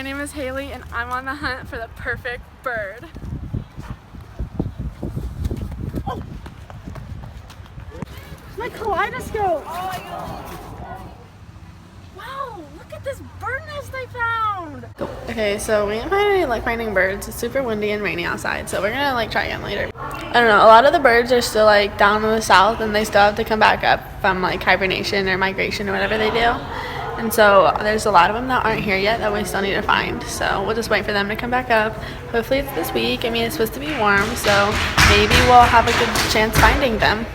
name is Haley and I'm on the hunt for the perfect bird. Oh! My kaleidoscope! Wow, look at this bird nest I found! Okay, so we didn't find any luck finding birds. It's super windy and rainy outside, so we're gonna try again later. I don't know, a lot of the birds are still down in the south and they still have to come back up from hibernation or migration or whatever they do. And so there's a lot of them that aren't here yet that we still need to find. So we'll just wait for them to come back up. Hopefully it's this week. I mean, it's supposed to be warm, so maybe we'll have a good chance finding them.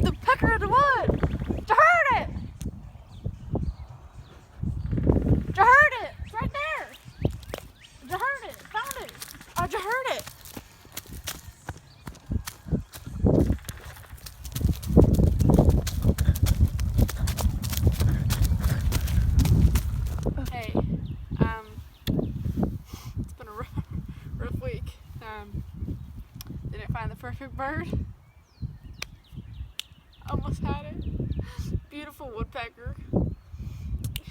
The pecker of the wood! You heard it! You heard it! It's right there! You heard it! Found it! Oh, you heard it! Hey, it's been a rough week. Didn't find the perfect bird. Almost had it. Beautiful woodpecker.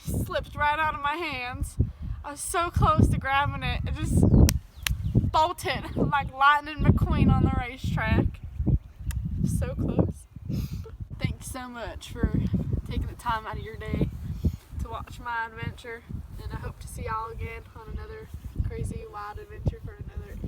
Slipped right out of my hands. I was so close to grabbing it. It just bolted like Lightning McQueen on the racetrack. So close. Thanks so much for taking the time out of your day to watch my adventure. And I hope to see y'all again on another crazy wild adventure for another